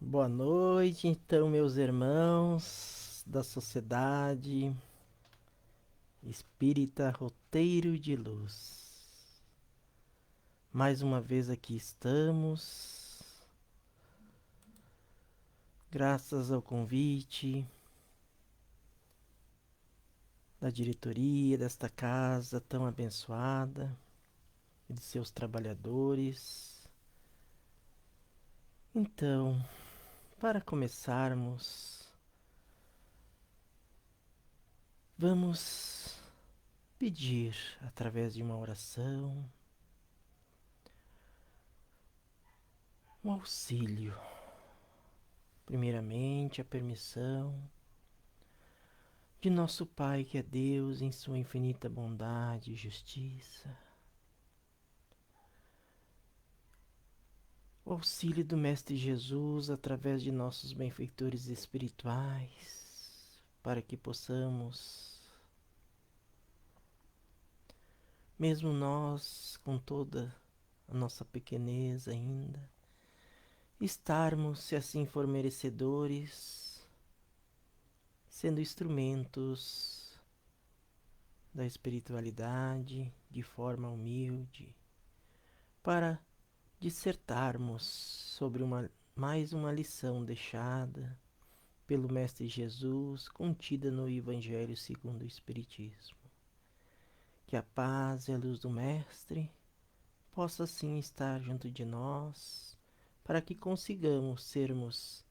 Boa noite, então, meus irmãos da Sociedade Espírita Roteiro de Luz. Mais uma vez aqui estamos, graças ao convite da diretoria desta casa tão abençoada e de seus trabalhadores. Então, para começarmos, vamos pedir, através de uma oração, um auxílio. Primeiramente, a permissão de nosso Pai, que é Deus, em sua infinita bondade e justiça. O auxílio do Mestre Jesus através de nossos benfeitores espirituais, para que possamos, mesmo nós, com toda a nossa pequenez ainda, estarmos, se assim for merecedores, sendo instrumentos da espiritualidade de forma humilde, para dissertarmos sobre mais uma lição deixada pelo Mestre Jesus, contida no Evangelho segundo o Espiritismo. Que a paz e a luz do Mestre possa assim estar junto de nós, para que consigamos sermos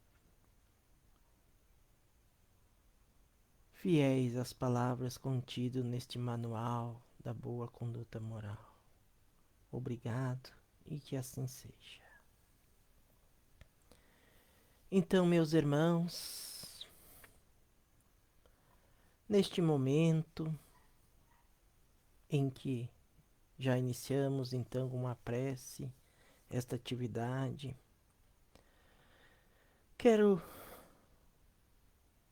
fiéis às palavras contidas neste manual da boa conduta moral. Obrigado e que assim seja. Então, meus irmãos, neste momento em que já iniciamos então com uma prece esta atividade, quero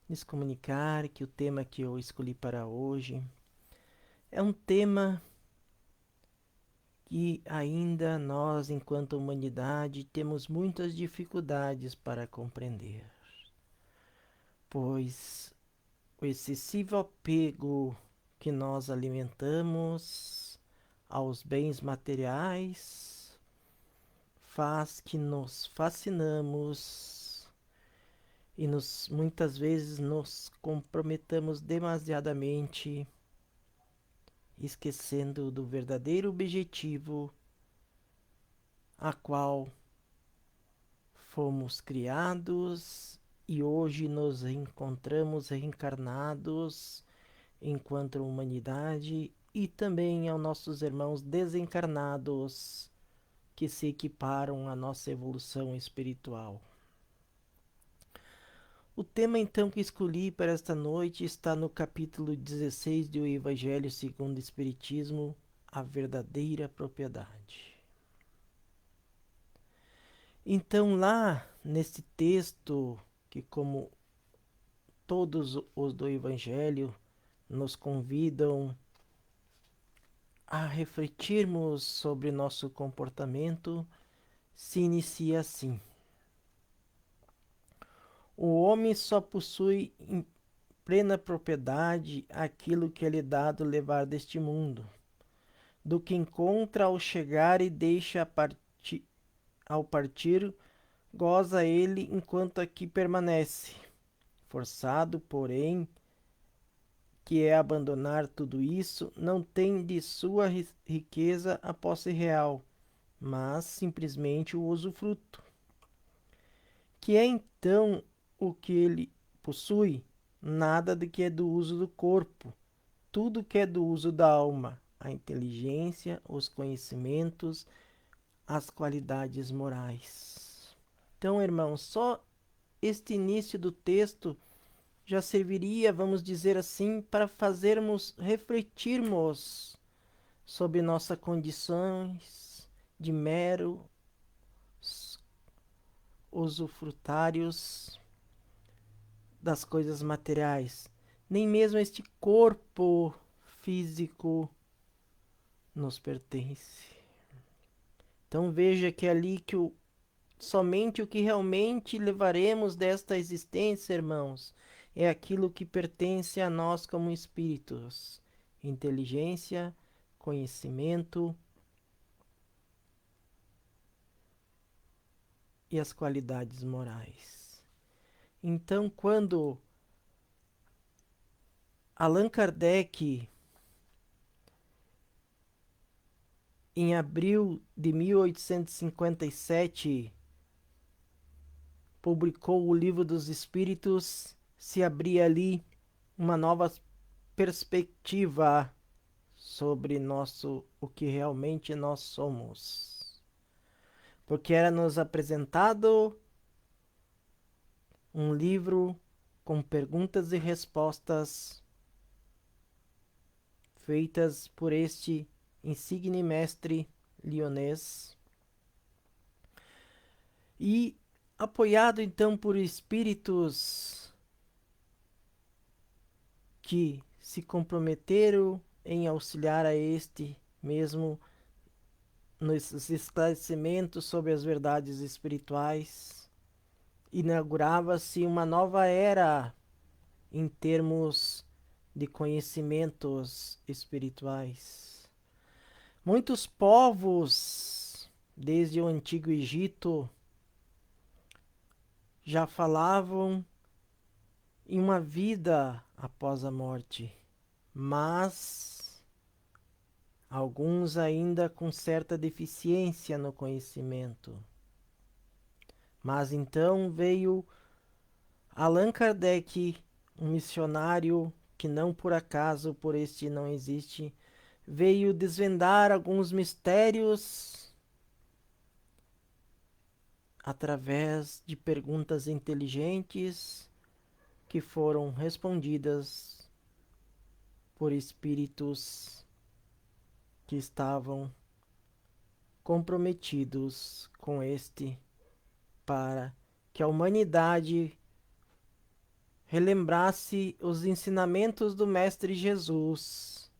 lhes comunicar que o tema que eu escolhi para hoje é um tema que ainda nós, enquanto humanidade, temos muitas dificuldades para compreender, pois o excessivo apego que nós alimentamos aos bens materiais faz que nos fascinamos e muitas vezes nos comprometamos demasiadamente, esquecendo do verdadeiro objetivo a qual fomos criados e hoje nos encontramos reencarnados enquanto humanidade, e também aos nossos irmãos desencarnados que se equiparam à nossa evolução espiritual. O tema então que escolhi para esta noite está no capítulo 16 do Evangelho segundo o Espiritismo, a verdadeira propriedade. Então, lá nesse texto, que como todos os do Evangelho nos convidam a refletirmos sobre nosso comportamento, se inicia assim: o homem só possui em plena propriedade aquilo que é lhe dado levar deste mundo, do que encontra ao chegar e deixa ao partir, goza ele enquanto aqui permanece. Forçado, porém, que é abandonar tudo isso, não tem de sua riqueza a posse real, mas simplesmente o usufruto. Que é então o que ele possui? Nada de que é do uso do corpo, tudo que é do uso da alma, a inteligência, os conhecimentos, as qualidades morais. Então, irmãos, só este início do texto já serviria, vamos dizer assim, para fazermos refletirmos sobre nossas condições de mero usufrutários das coisas materiais. Nem mesmo este corpo físico nos pertence. Então veja que é ali que o somente o que realmente levaremos desta existência, irmãos, é aquilo que pertence a nós como espíritos: inteligência, conhecimento e as qualidades morais. Então, quando Allan Kardec, em abril de 1857, publicou o Livro dos Espíritos, se abria ali uma nova perspectiva sobre o que realmente nós somos. Porque era nos apresentado um livro com perguntas e respostas feitas por este insigne mestre lionês e apoiado então por espíritos que se comprometeram em auxiliar a este mesmo nos esclarecimentos sobre as verdades espirituais. Inaugurava-se uma nova era em termos de conhecimentos espirituais. Muitos povos, desde o Antigo Egito, já falavam em uma vida após a morte, mas alguns ainda com certa deficiência no conhecimento. Mas então veio Allan Kardec, um missionário que não por acaso, por este não existe, veio desvendar alguns mistérios através de perguntas inteligentes que foram respondidas por espíritos que estavam comprometidos com este para que a humanidade relembrasse os ensinamentos do Mestre Jesus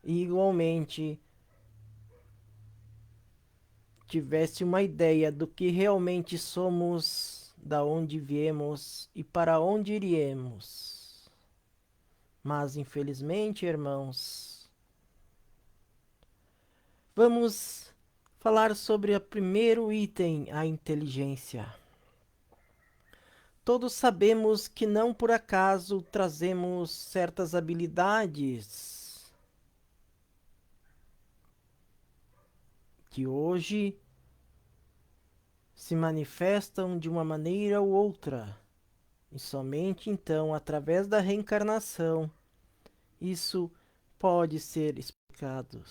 e igualmente tivesse uma ideia do que realmente somos, da onde viemos e para onde iremos. Mas infelizmente, irmãos, vamos falar sobre o primeiro item, a inteligência. Todos sabemos que não por acaso trazemos certas habilidades que hoje se manifestam de uma maneira ou outra. E somente então, através da reencarnação, isso pode ser explicado.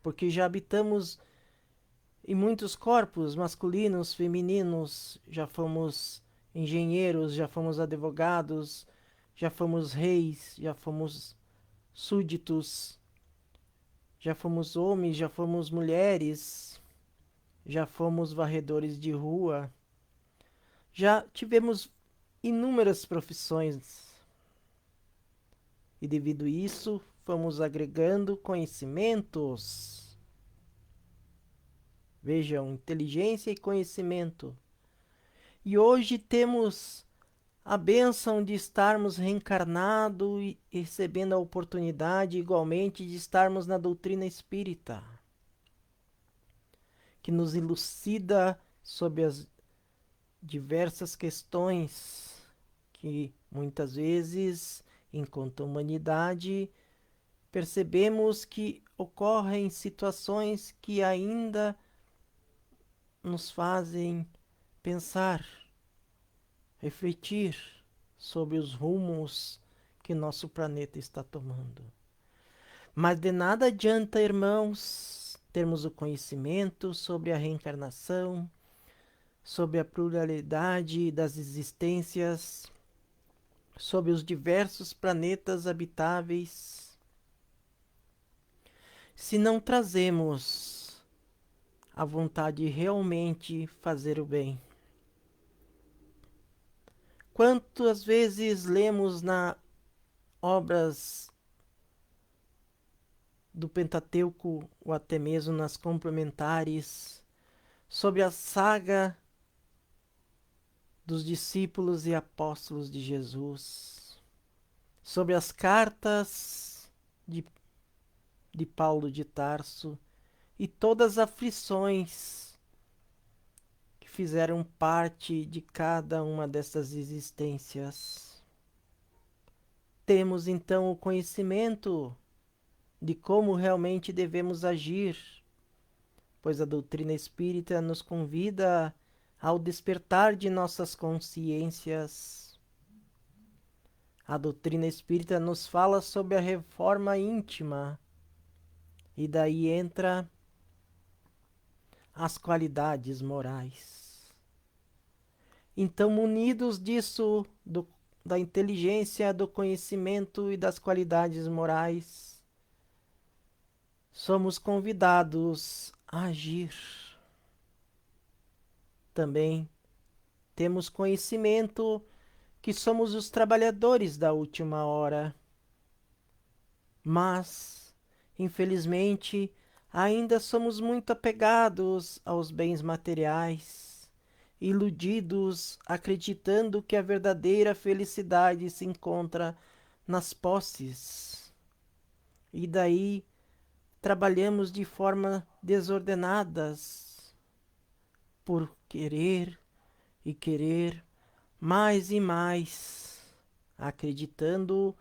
Porque já habitamos em muitos corpos masculinos, femininos, já fomos engenheiros, já fomos advogados, já fomos reis, já fomos súditos, já fomos homens, já fomos mulheres, já fomos varredores de rua, já tivemos inúmeras profissões e devido a isso fomos agregando conhecimentos. Vejam, inteligência e conhecimento. E hoje temos a bênção de estarmos reencarnados e recebendo a oportunidade igualmente de estarmos na doutrina espírita, que nos elucida sobre as diversas questões que muitas vezes, enquanto humanidade, percebemos que ocorrem situações que ainda nos fazem pensar, refletir sobre os rumos que nosso planeta está tomando. Mas de nada adianta, irmãos, termos o conhecimento sobre a reencarnação, sobre a pluralidade das existências, sobre os diversos planetas habitáveis, se não trazemos a vontade de realmente fazer o bem. Quantas vezes lemos nas obras do Pentateuco ou até mesmo nas complementares sobre a saga dos discípulos e apóstolos de Jesus, sobre as cartas de, de Paulo de Tarso e todas as aflições que fizeram parte de cada uma dessas existências. Temos então o conhecimento de como realmente devemos agir, pois a doutrina espírita nos convida ao despertar de nossas consciências. A doutrina espírita nos fala sobre a reforma íntima, e daí entra as qualidades morais. Então, munidos disso, da inteligência, do conhecimento e das qualidades morais, somos convidados a agir. Também temos conhecimento que somos os trabalhadores da última hora, mas, infelizmente, ainda somos muito apegados aos bens materiais, iludidos, acreditando que a verdadeira felicidade se encontra nas posses. E daí trabalhamos de forma desordenadas, por querer e querer mais e mais, acreditando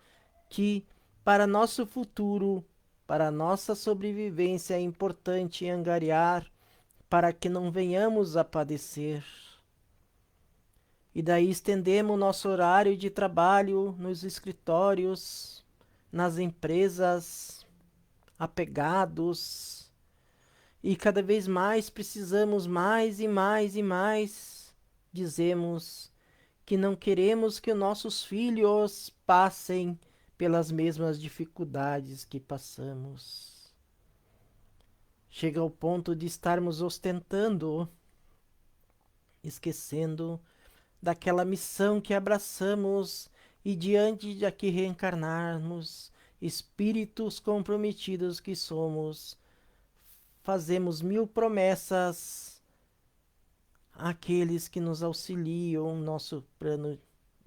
que para nosso futuro, para nossa sobrevivência é importante angariar para que não venhamos a padecer. E daí estendemos nosso horário de trabalho nos escritórios, nas empresas, apegados, e cada vez mais precisamos mais e mais e mais. Dizemos que não queremos que nossos filhos passem pelas mesmas dificuldades que passamos. Chega ao ponto de estarmos ostentando, esquecendo daquela missão que abraçamos e diante de aqui reencarnarmos, espíritos comprometidos que somos, fazemos mil promessas àqueles que nos auxiliam no nosso plano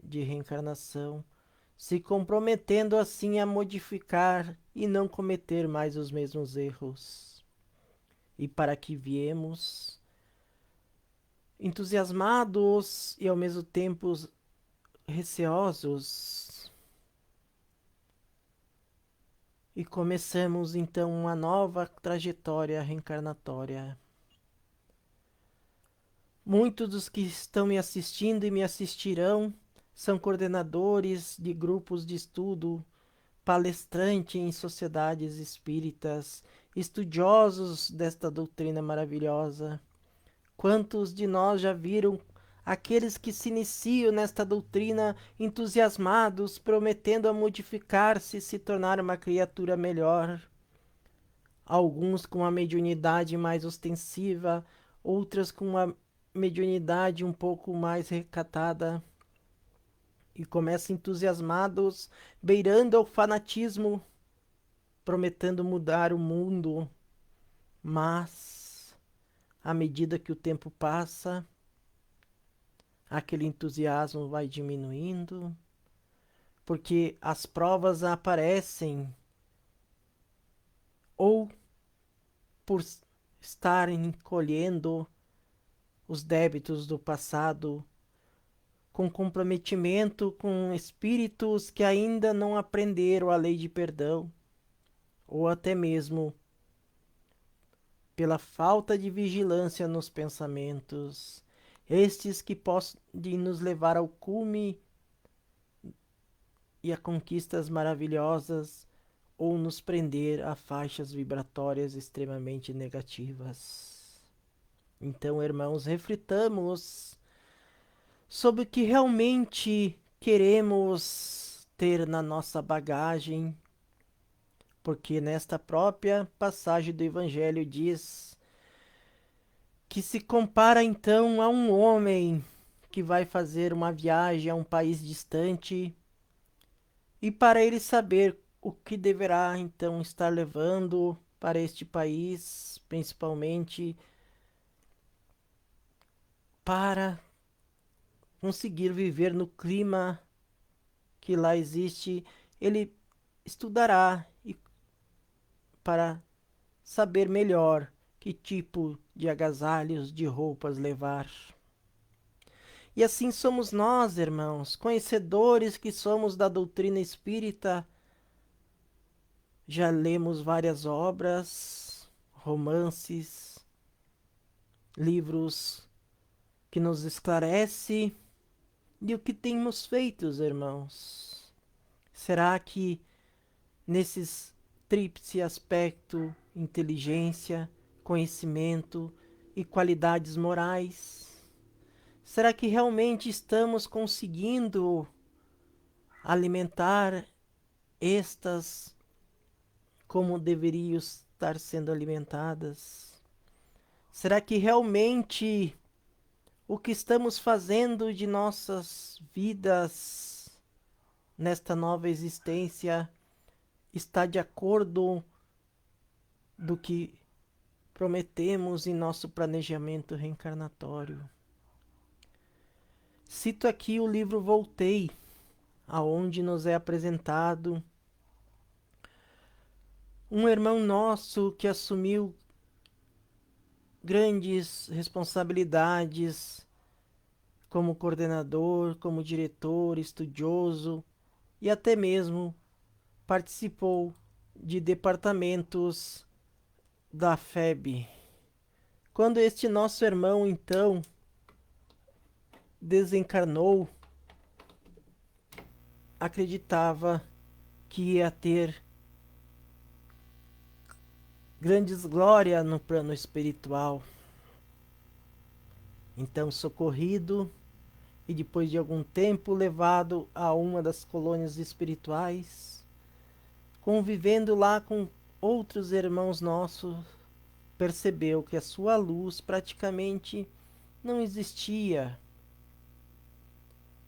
de reencarnação, se comprometendo assim a modificar e não cometer mais os mesmos erros. E para que viemos entusiasmados e ao mesmo tempo receosos. E começamos então uma nova trajetória reencarnatória. Muitos dos que estão me assistindo e me assistirão são coordenadores de grupos de estudo, palestrantes em sociedades espíritas, estudiosos desta doutrina maravilhosa. Quantos de nós já viram aqueles que se iniciam nesta doutrina entusiasmados, prometendo a modificar-se e se tornar uma criatura melhor? Alguns com uma mediunidade mais ostensiva, outras com uma mediunidade um pouco mais recatada, e começam entusiasmados, beirando ao fanatismo, prometendo mudar o mundo, mas à medida que o tempo passa, aquele entusiasmo vai diminuindo, porque as provas aparecem, ou por estarem colhendo os débitos do passado, com comprometimento com espíritos que ainda não aprenderam a lei de perdão, ou até mesmo pela falta de vigilância nos pensamentos, estes que podem nos levar ao cume e a conquistas maravilhosas, ou nos prender a faixas vibratórias extremamente negativas. Então, irmãos, reflitamos sobre o que realmente queremos ter na nossa bagagem, porque nesta própria passagem do Evangelho diz que se compara então a um homem que vai fazer uma viagem a um país distante, e para ele saber o que deverá então estar levando para este país, principalmente para conseguir viver no clima que lá existe, ele estudará para saber melhor que tipo de agasalhos, de roupas levar. E assim somos nós, irmãos, conhecedores que somos da doutrina espírita. Já lemos várias obras, romances, livros que nos esclarece de o que temos feito, irmãos. Será que nesses tríplice aspecto, inteligência, conhecimento e qualidades morais, será que realmente estamos conseguindo alimentar estas como deveriam estar sendo alimentadas? Será que realmente o que estamos fazendo de nossas vidas nesta nova existência está de acordo do que prometemos em nosso planejamento reencarnatório? Cito aqui o livro Voltei, aonde nos é apresentado um irmão nosso que assumiu grandes responsabilidades como coordenador, como diretor, estudioso e até mesmo participou de departamentos da FEB. Quando este nosso irmão então desencarnou, acreditava que ia ter grandes glórias no plano espiritual. Então, socorrido e depois de algum tempo levado a uma das colônias espirituais, convivendo lá com outros irmãos nossos, percebeu que a sua luz praticamente não existia.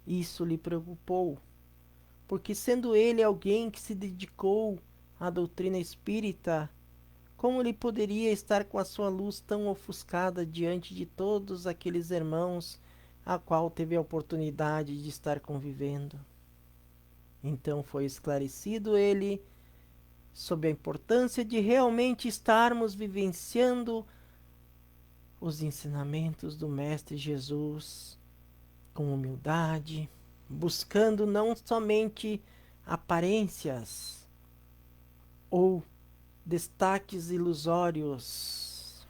Isso lhe preocupou, porque sendo ele alguém que se dedicou à doutrina espírita, como ele poderia estar com a sua luz tão ofuscada diante de todos aqueles irmãos a qual teve a oportunidade de estar convivendo? Então foi esclarecido ele sobre a importância de realmente estarmos vivenciando os ensinamentos do Mestre Jesus com humildade, buscando não somente aparências ou destaques ilusórios.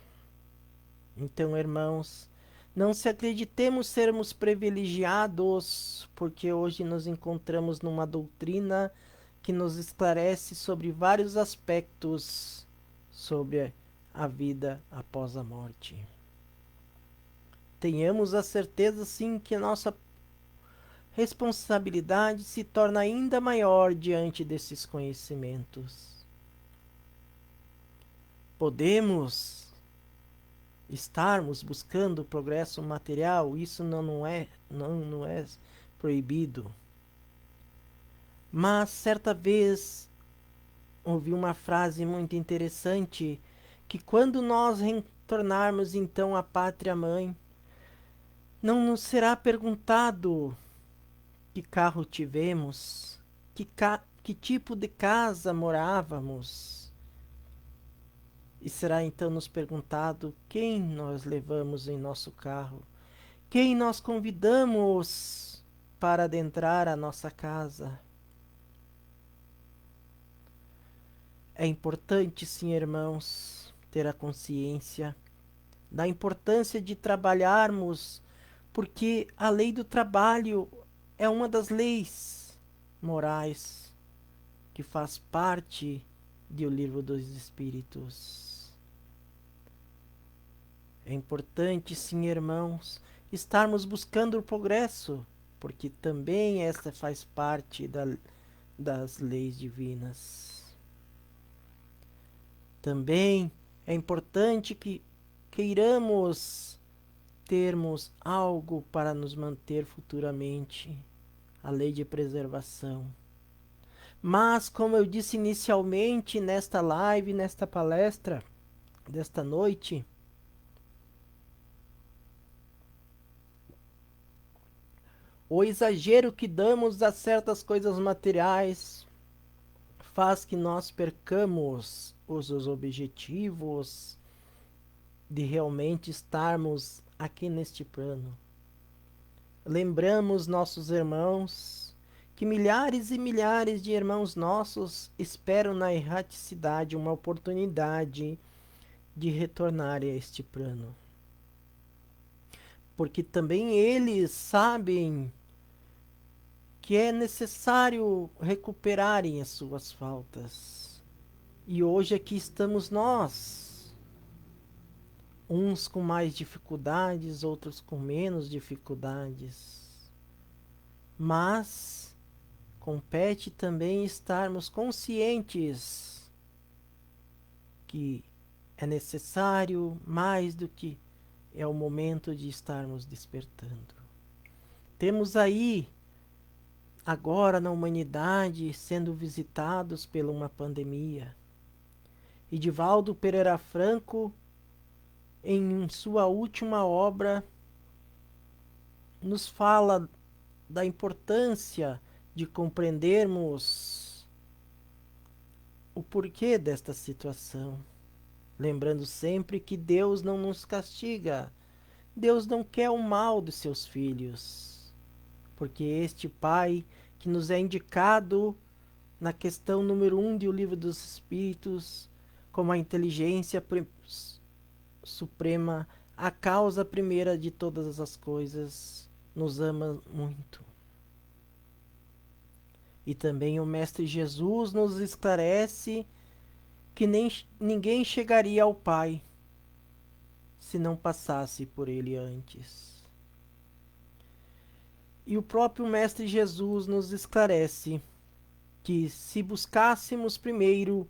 Então, irmãos, não se acreditemos sermos privilegiados, porque hoje nos encontramos numa doutrina que nos esclarece sobre vários aspectos sobre a vida após a morte. Tenhamos a certeza, sim, que a nossa responsabilidade se torna ainda maior diante desses conhecimentos. Podemos estarmos buscando progresso material, isso não é proibido. Mas certa vez ouvi uma frase muito interessante, que quando nós retornarmos então à pátria mãe, não nos será perguntado que carro tivemos, que tipo de casa morávamos. E será então nos perguntado quem nós levamos em nosso carro, quem nós convidamos para adentrar a nossa casa. É importante, sim, irmãos, ter a consciência da importância de trabalharmos, porque a lei do trabalho é uma das leis morais que faz parte do Livro dos Espíritos. É importante, sim, irmãos, estarmos buscando o progresso, porque também esta faz parte das leis divinas. Também é importante que queiramos termos algo para nos manter futuramente, a lei de preservação. Mas, como eu disse inicialmente nesta live, nesta palestra desta noite, O exagero que damos a certas coisas materiais faz que nós percamos os objetivos de realmente estarmos aqui neste plano. Lembramos nossos irmãos que milhares e milhares de irmãos nossos esperam na erraticidade uma oportunidade de retornar a este plano. Porque também eles sabem que é necessário recuperarem as suas faltas. E hoje aqui estamos nós, uns com mais dificuldades, outros com menos dificuldades. Mas compete também estarmos conscientes que é necessário mais do que é o momento de estarmos despertando. Temos aí, agora na humanidade, sendo visitados por uma pandemia. E Divaldo Pereira Franco, em sua última obra, nos fala da importância de compreendermos o porquê desta situação. Lembrando sempre que Deus não nos castiga. Deus não quer o mal dos seus filhos. Porque este Pai que nos é indicado na questão número 1 do Livro dos Espíritos, como a inteligência suprema, a causa primeira de todas as coisas, nos ama muito. E também o Mestre Jesus nos esclarece que ninguém chegaria ao Pai se não passasse por ele antes. E o próprio Mestre Jesus nos esclarece que se buscássemos primeiro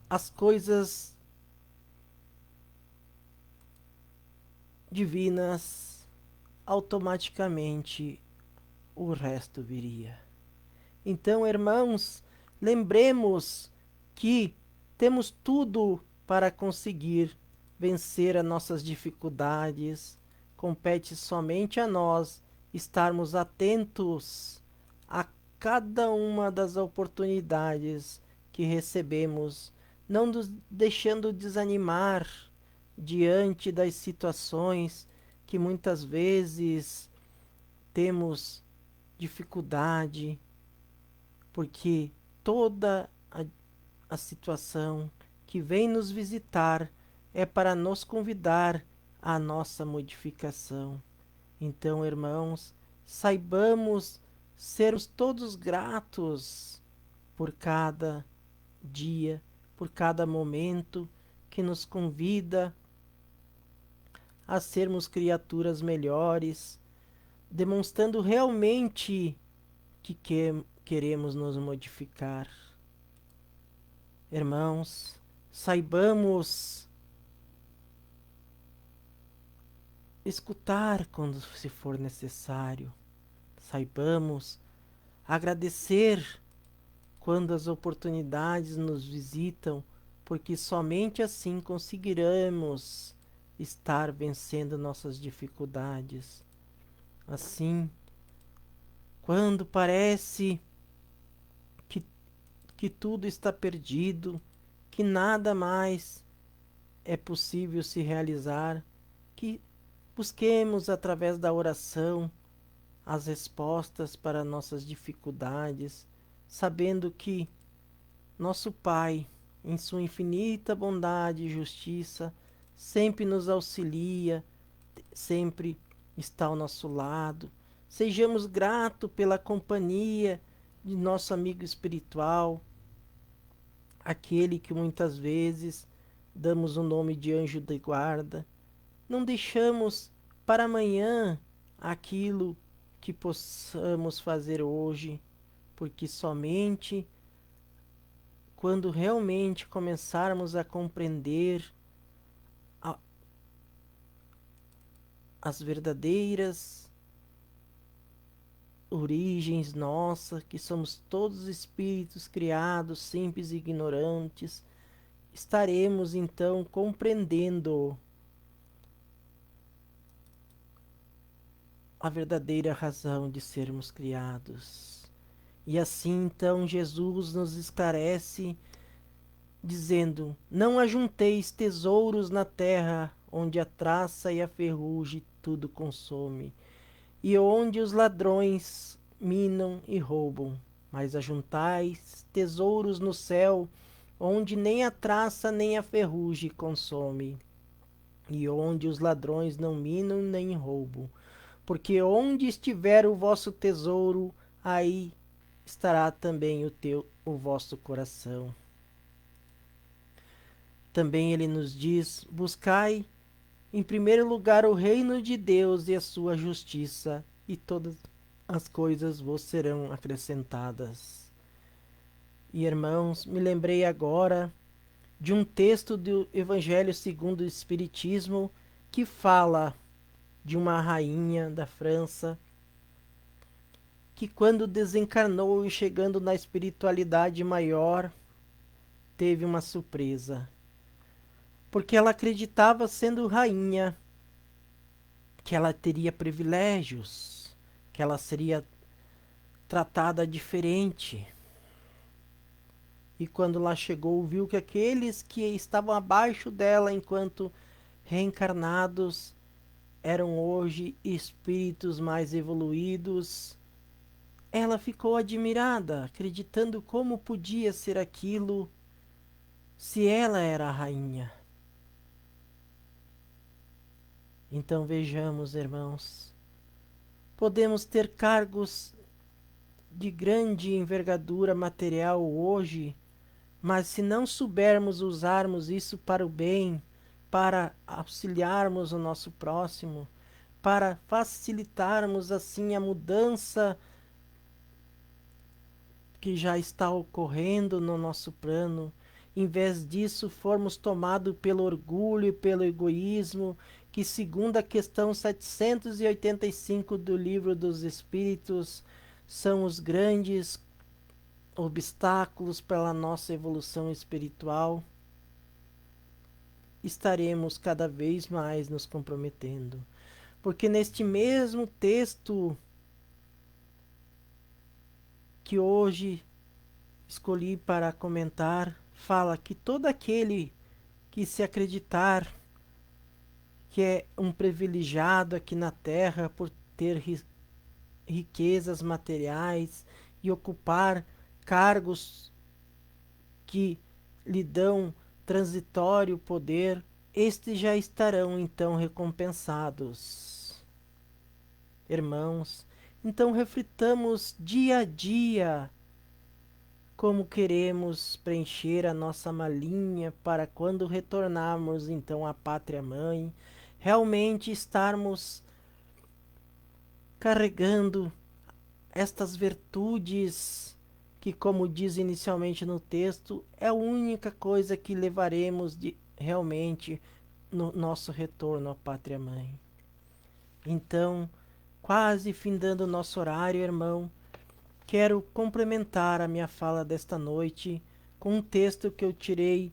as coisas divinas, automaticamente o resto viria. Então, irmãos, lembremos que temos tudo para conseguir vencer as nossas dificuldades. Compete somente a nós estarmos atentos a cada uma das oportunidades que recebemos, não nos deixando desanimar diante das situações que muitas vezes temos dificuldade, porque toda a situação que vem nos visitar é para nos convidar à nossa modificação. Então, irmãos, saibamos sermos todos gratos por cada dia, por cada momento que nos convida a sermos criaturas melhores, demonstrando realmente que queremos nos modificar. Irmãos, saibamos escutar quando se for necessário. Saibamos agradecer quando as oportunidades nos visitam, porque somente assim conseguiremos estar vencendo nossas dificuldades. Assim, quando parece que tudo está perdido, que nada mais é possível se realizar, que busquemos através da oração as respostas para nossas dificuldades, sabendo que nosso Pai, em sua infinita bondade e justiça, sempre nos auxilia, sempre está ao nosso lado. Sejamos gratos pela companhia de nosso amigo espiritual, aquele que muitas vezes damos o nome de anjo de guarda. Não deixamos para amanhã aquilo que possamos fazer hoje, porque somente quando realmente começarmos a compreender a, as verdadeiras origens nossas, que somos todos espíritos criados, simples e ignorantes, estaremos então compreendendo a verdadeira razão de sermos criados. E assim então Jesus nos esclarece dizendo: Não ajunteis tesouros na terra, onde a traça e a ferrugem tudo consome, e onde os ladrões minam e roubam, mas ajuntais tesouros no céu, onde nem a traça nem a ferrugem consome, e onde os ladrões não minam nem roubam. Porque onde estiver o vosso tesouro, aí estará também o vosso coração. Também ele nos diz: buscai em primeiro lugar o reino de Deus e a sua justiça, e todas as coisas vos serão acrescentadas. E irmãos, me lembrei agora de um texto do Evangelho segundo o Espiritismo que fala de uma rainha da França que, quando desencarnou e chegando na espiritualidade maior, teve uma surpresa. Porque ela acreditava, sendo rainha, que ela teria privilégios, que ela seria tratada diferente. E quando lá chegou, viu que aqueles que estavam abaixo dela enquanto reencarnados eram hoje espíritos mais evoluídos. Ela ficou admirada, acreditando como podia ser aquilo se ela era a rainha. Então vejamos, irmãos, podemos ter cargos de grande envergadura material hoje, mas se não soubermos usarmos isso para o bem, para auxiliarmos o nosso próximo, para facilitarmos assim a mudança que já está ocorrendo no nosso plano, em vez disso formos tomados pelo orgulho e pelo egoísmo, que segundo a questão 785 do Livro dos Espíritos, são os grandes obstáculos para a nossa evolução espiritual, estaremos cada vez mais nos comprometendo. Porque neste mesmo texto que hoje escolhi para comentar, fala que todo aquele que se acreditar que é um privilegiado aqui na terra por ter riquezas materiais e ocupar cargos que lhe dão transitório poder, estes já estarão então recompensados. Irmãos, então reflitamos dia a dia como queremos preencher a nossa malinha para quando retornarmos então à pátria mãe, realmente estarmos carregando estas virtudes que, como diz inicialmente no texto, é a única coisa que levaremos realmente no nosso retorno à pátria mãe. Então, quase findando o nosso horário, irmão, quero complementar a minha fala desta noite com um texto que eu tirei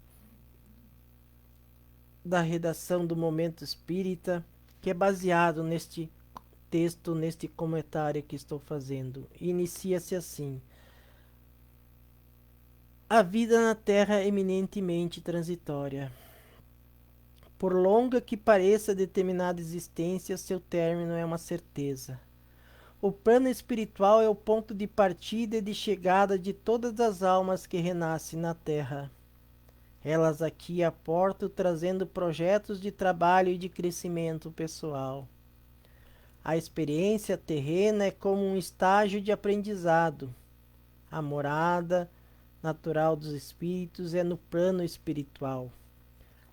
da redação do Momento Espírita, que é baseado neste texto, neste comentário que estou fazendo. Inicia-se assim: a vida na Terra é eminentemente transitória. Por longa que pareça determinada existência, seu término é uma certeza. O plano espiritual é o ponto de partida e de chegada de todas as almas que renascem na Terra. Elas aqui aportam trazendo projetos de trabalho e de crescimento pessoal. A experiência terrena é como um estágio de aprendizado. A morada natural dos espíritos é no plano espiritual.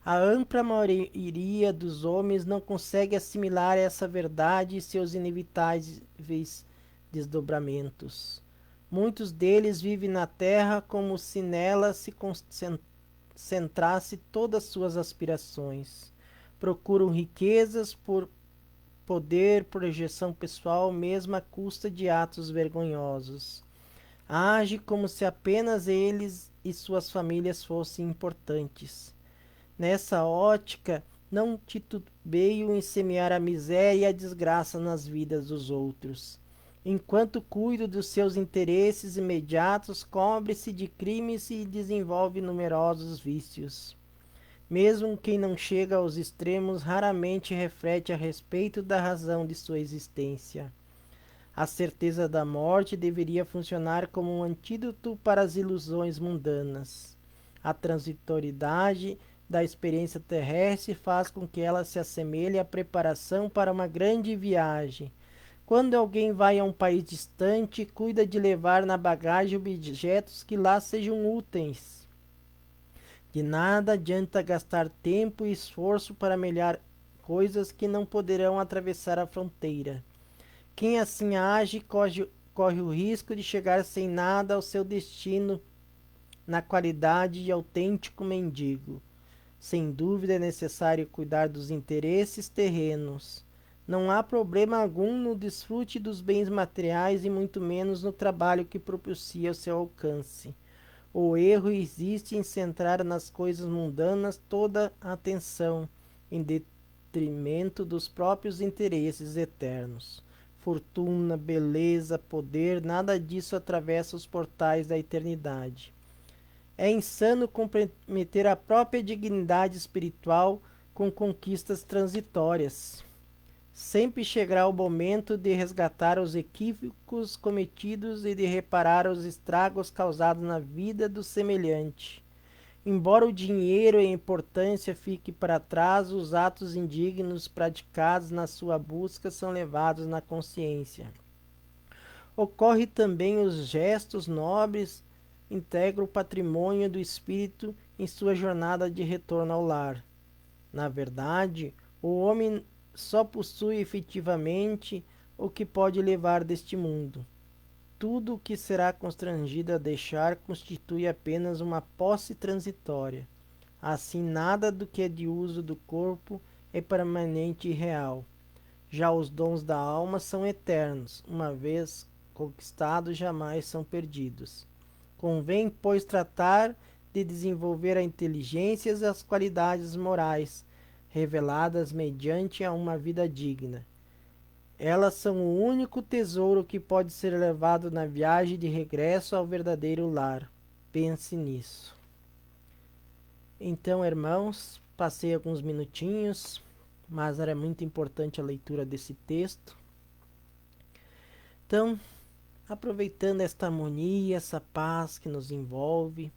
A ampla maioria dos homens não consegue assimilar essa verdade e seus inevitáveis desdobramentos. Muitos deles vivem na terra como se nela se concentrasse todas suas aspirações. Procuram riquezas por poder, projeção pessoal, mesmo à custa de atos vergonhosos. Age como se apenas eles e suas famílias fossem importantes. Nessa ótica, não titubeio em semear a miséria e a desgraça nas vidas dos outros. Enquanto cuido dos seus interesses imediatos, cobre-se de crimes e desenvolve numerosos vícios. Mesmo quem não chega aos extremos raramente reflete a respeito da razão de sua existência. A certeza da morte deveria funcionar como um antídoto para as ilusões mundanas. A transitoriedade da experiência terrestre faz com que ela se assemelhe à preparação para uma grande viagem. Quando alguém vai a um país distante, cuida de levar na bagagem objetos que lá sejam úteis. De nada adianta gastar tempo e esforço para melhorar coisas que não poderão atravessar a fronteira. Quem assim age corre o risco de chegar sem nada ao seu destino na qualidade de autêntico mendigo. Sem dúvida é necessário cuidar dos interesses terrenos. Não há problema algum no desfrute dos bens materiais e muito menos no trabalho que propicia o seu alcance. O erro existe em centrar nas coisas mundanas toda a atenção, em detrimento dos próprios interesses eternos. Fortuna, beleza, poder, nada disso atravessa os portais da eternidade. É insano comprometer a própria dignidade espiritual com conquistas transitórias. Sempre chegará o momento de resgatar os equívocos cometidos e de reparar os estragos causados na vida do semelhante. Embora o dinheiro e a importância fiquem para trás, os atos indignos praticados na sua busca são levados na consciência. Ocorre também os gestos nobres, integram o patrimônio do espírito em sua jornada de retorno ao lar. Na verdade, o homem só possui efetivamente o que pode levar deste mundo. Tudo o que será constrangido a deixar constitui apenas uma posse transitória. Assim, nada do que é de uso do corpo é permanente e real. Já os dons da alma são eternos, uma vez conquistados, jamais são perdidos. Convém, pois, tratar de desenvolver a inteligência e as qualidades morais, reveladas mediante a uma vida digna. Elas são o único tesouro que pode ser levado na viagem de regresso ao verdadeiro lar. Pense nisso. Então, irmãos, passei alguns minutinhos, mas era muito importante a leitura desse texto. Então, aproveitando esta harmonia, essa paz que nos envolve,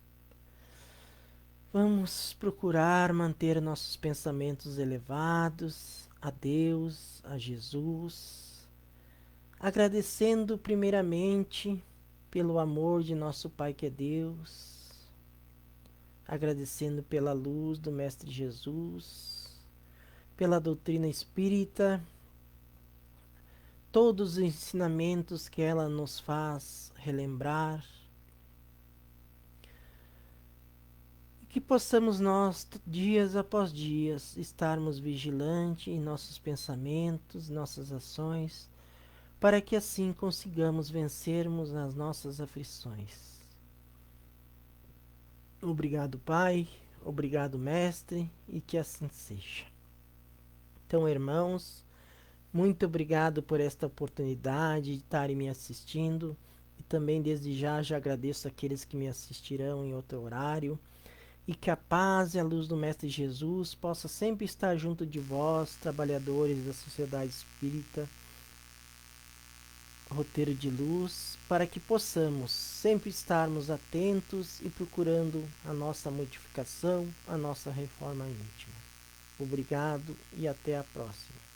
vamos procurar manter nossos pensamentos elevados a Deus, a Jesus, agradecendo primeiramente pelo amor de nosso Pai que é Deus, agradecendo pela luz do Mestre Jesus, pela doutrina espírita, todos os ensinamentos que ela nos faz relembrar, que possamos nós, dias após dias, estarmos vigilantes em nossos pensamentos, nossas ações, para que assim consigamos vencermos as nossas aflições. Obrigado, Pai, obrigado, Mestre, e que assim seja. Então, irmãos, muito obrigado por esta oportunidade de estarem me assistindo, e também desde já agradeço aqueles que me assistirão em outro horário. E que a paz e a luz do Mestre Jesus possa sempre estar junto de vós, trabalhadores da Sociedade Espírita, Roteiro de Luz, para que possamos sempre estarmos atentos e procurando a nossa modificação, a nossa reforma íntima. Obrigado e até a próxima.